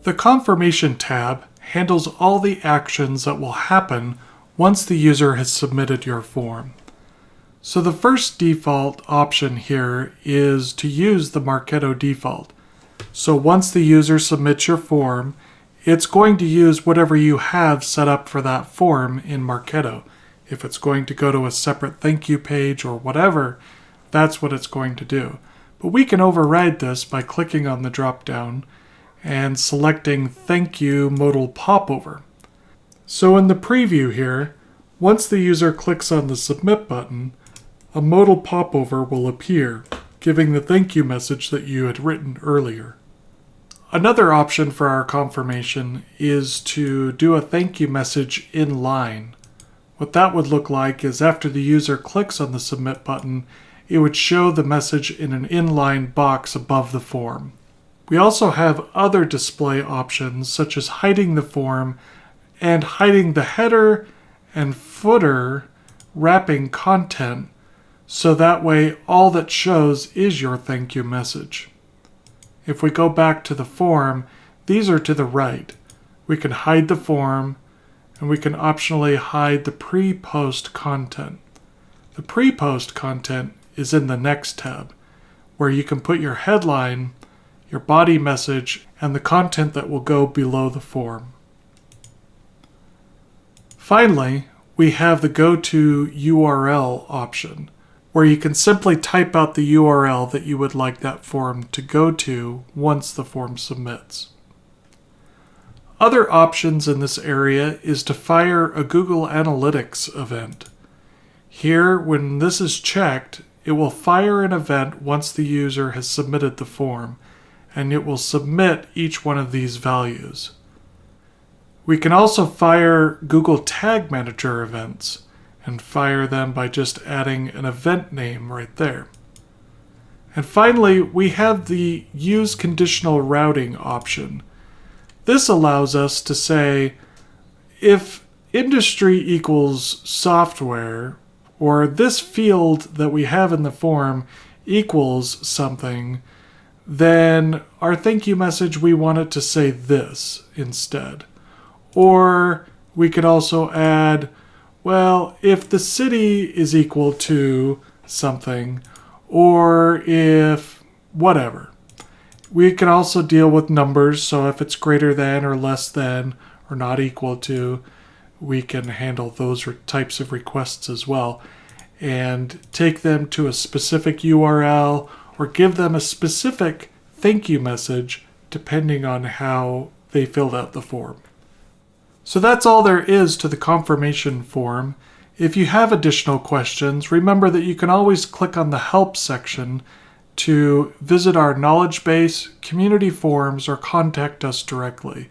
The Confirmation tab handles all the actions that will happen once the user has submitted your form. So the first default option here is to use the Marketo default. So once the user submits your form, it's going to use whatever you have set up for that form in Marketo. If it's going to go to a separate thank you page or whatever, that's what it's going to do. But we can override this by clicking on the drop-down and selecting Thank You Modal Popover. So in the preview here, once the user clicks on the Submit button, a modal popover will appear, giving the thank you message that you had written earlier. Another option for our confirmation is to do a thank you message in line. What that would look like is after the user clicks on the Submit button, it would show the message in an inline box above the form. We also have other display options such as hiding the form and hiding the header and footer wrapping content, so that way all that shows is your thank you message. If we go back to the form, these are to the right. We can hide the form, and we can optionally hide the pre-post content. The pre-post content is in the Next tab, where you can put your headline, your body message, and the content that will go below the form. Finally, we have the Go To URL option, where you can simply type out the URL that you would like that form to go to once the form submits. Other options in this area is to fire a Google Analytics event. Here, when this is checked, it will fire an event once the user has submitted the form, and it will submit each one of these values. We can also fire Google Tag Manager events and fire them by just adding an event name right there. And finally, we have the Use Conditional Routing option. This allows us to say, if industry equals software, or this field that we have in the form equals something, then our thank you message, we want it to say this instead. Or we could also add, well, if the city is equal to something, or if whatever. We can also deal with numbers, so if it's greater than or less than or not equal to, we can handle those types of requests as well and take them to a specific URL or give them a specific thank you message depending on how they filled out the form. So that's all there is to the confirmation form. If you have additional questions, remember that you can always click on the Help section to visit our knowledge base, community forums, or contact us directly.